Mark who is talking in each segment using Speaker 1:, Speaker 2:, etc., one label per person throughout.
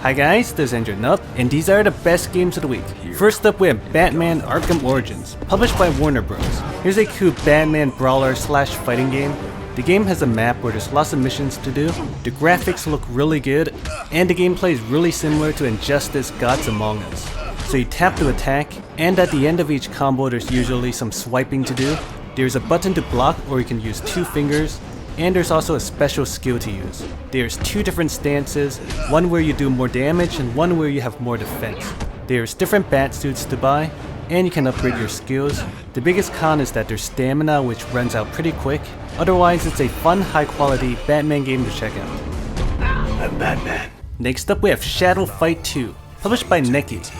Speaker 1: Hi guys, this is Andrew Nup, and these are the best games of the week. First up we have Batman Arkham Origins, published by Warner Bros. Here's a cool Batman brawler / fighting game. The game has a map where there's lots of missions to do, the graphics look really good, and the gameplay is really similar to Injustice Gods Among Us. So you tap to attack, and at the end of each combo there's usually some swiping to do. There's a button to block, or you can use 2 fingers, and there's also a special skill to use. There's 2 different stances, one where you do more damage and one where you have more defense. There's different bat suits to buy, and you can upgrade your skills. The biggest con is that there's stamina, which runs out pretty quick. Otherwise, it's a fun, high-quality Batman game to check out.
Speaker 2: I'm Batman.
Speaker 1: Next up we have Shadow Fight 2, published by NEKKI.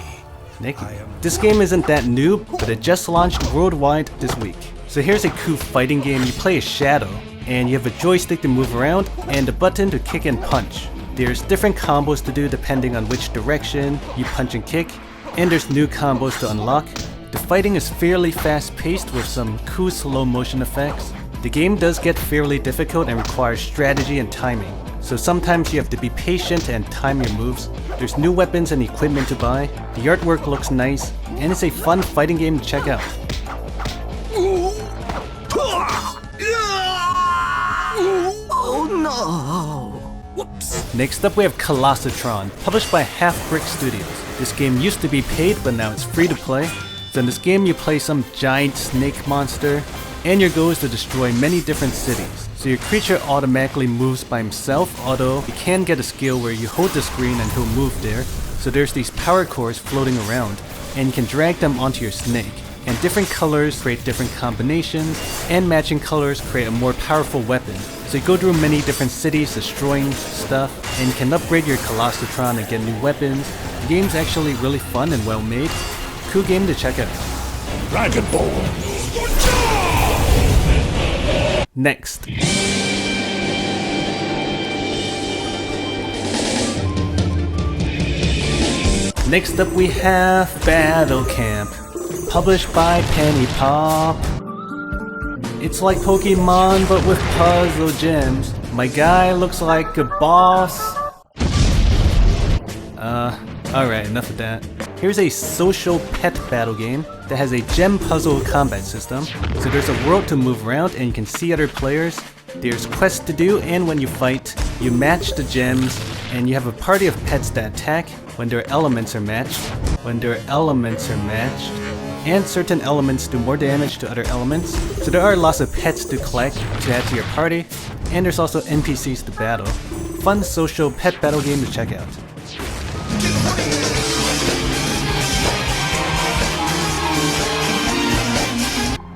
Speaker 1: This game isn't that new, but it just launched worldwide this week. So here's a cool fighting game. You play as Shadow, and you have a joystick to move around and a button to kick and punch. There's different combos to do depending on which direction you punch and kick, and there's new combos to unlock. The fighting is fairly fast-paced with some cool slow motion effects. The game does get fairly difficult and requires strategy and timing, so sometimes you have to be patient and time your moves. There's new weapons and equipment to buy, the artwork looks nice, and it's a fun fighting game to check out.
Speaker 2: Oh no! Whoops!
Speaker 1: Next up we have Colossatron, published by Halfbrick Studios. This game used to be paid, but now it's free to play. So in this game you play some giant snake monster, and your goal is to destroy many different cities. So your creature automatically moves by himself, although you can get a skill where you hold the screen and he'll move there. So there's these power cores floating around, and you can drag them onto your snake. And different colors create different combinations, and matching colors create a more powerful weapon. So you go through many different cities destroying stuff, and you can upgrade your Colossatron and get new weapons. The game's actually really fun and well made. Cool game to check out.
Speaker 2: Dragon Ball!
Speaker 1: Next. Next up we have Battle Camp, published by PennyPop. It's like Pokemon but with puzzle gems. My guy looks like a boss. Alright, enough of that. Here's a social pet battle game that has a gem puzzle combat system. So there's a world to move around and you can see other players. There's quests to do, and when you fight, you match the gems, and you have a party of pets that attack when their elements are matched. And certain elements do more damage to other elements. So there are lots of pets to collect to add to your party, and there's also NPCs to battle. Fun social pet battle game to check out.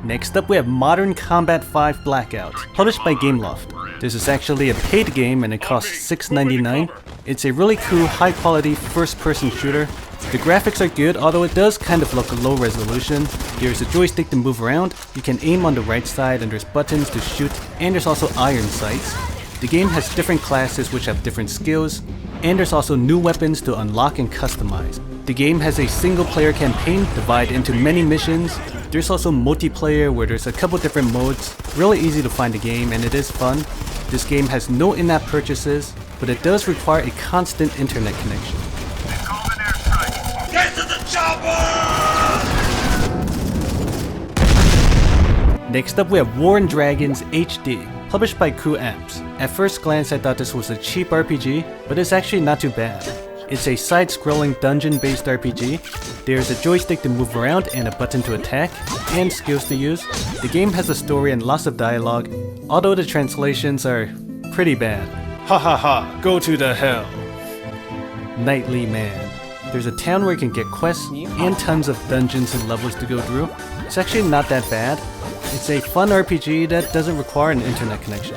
Speaker 1: Next up we have Modern Combat 5 Blackout, published by Gameloft. This is actually a paid game and it costs $6.99. It's a really cool, high quality first-person shooter. The graphics are good, although it does kind of look low resolution. There's a joystick to move around, you can aim on the right side, and there's buttons to shoot, and there's also iron sights. The game has different classes which have different skills, and there's also new weapons to unlock and customize. The game has a single player campaign divided into many missions. There's also multiplayer where there's a couple different modes. Really easy to find the game, and it is fun. This game has no in-app purchases, but it does require a constant internet connection.
Speaker 2: Get to the chopper!
Speaker 1: Next up we have War and Dragons HD, published by Cool Apps. At first glance I thought this was a cheap RPG, but it's actually not too bad. It's a side-scrolling dungeon-based RPG. There's a joystick to move around and a button to attack, and skills to use. The game has a story and lots of dialogue, although the translations are pretty bad. Ha ha ha, go to the hell. Knightly Man. There's a town where you can get quests, and tons of dungeons and levels to go through. It's actually not that bad. It's a fun RPG that doesn't require an internet connection.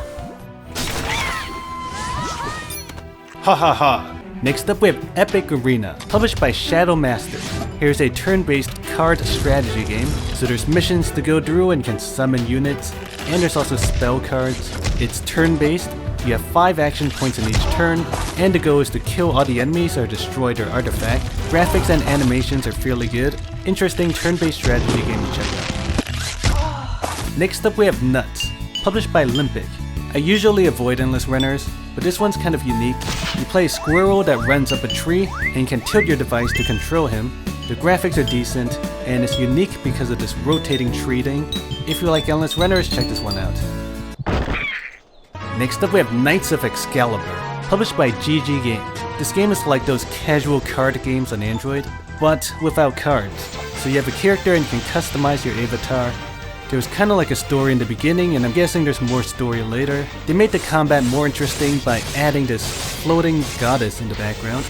Speaker 1: Ha ha ha. Next up we have Epic Arena, published by Shadow Master. Here's a turn-based card strategy game, so there's missions to go through and you can summon units, and there's also spell cards. It's turn-based, you have 5 action points in each turn, and the goal is to kill all the enemies or destroy their artifact. Graphics and animations are fairly good. Interesting turn-based strategy game to check out. Next up we have Nuts, published by Limbic. I usually avoid endless runners, but this one's kind of unique. You play a squirrel that runs up a tree and can tilt your device to control him. The graphics are decent, and it's unique because of this rotating tree thing. If you like endless runners, check this one out. Next up we have Knights of Excalibur, published by GG Games. This game is like those casual card games on Android, but without cards. So you have a character and you can customize your avatar. There's kinda like a story in the beginning, and I'm guessing there's more story later. They made the combat more interesting by adding this floating goddess in the background.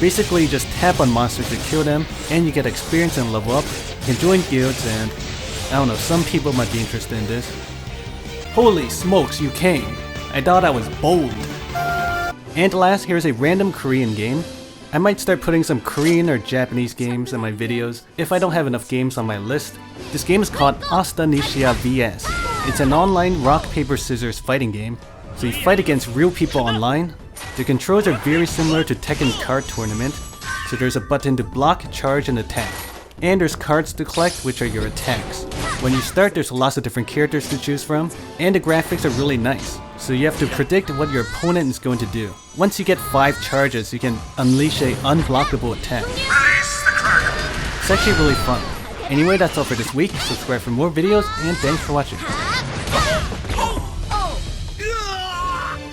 Speaker 1: Basically, you just tap on monsters to kill them, and you get experience and level up. You can join guilds, and I don't know, some people might be interested in this. Holy smokes, you came! I thought I was bold! And last, here's a random Korean game. I might start putting some Korean or Japanese games in my videos if I don't have enough games on my list. This game is called AstonishIaVS. It's an online rock, paper, scissors fighting game. So you fight against real people online. The controls are very similar to Tekken Card Tournament. So there's a button to block, charge, and attack. And there's cards to collect, which are your attacks. When you start, there's lots of different characters to choose from, and the graphics are really nice. So you have to predict what your opponent is going to do. Once you get 5 charges, you can unleash a unblockable attack. It's actually really fun. Anyway, that's all for this week. Subscribe for more videos, and thanks for watching.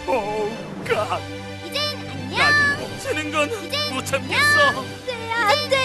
Speaker 2: Oh God.
Speaker 3: 이젠 안녕.
Speaker 2: 난 멈추는 건 못 참겠어.
Speaker 3: 안 돼.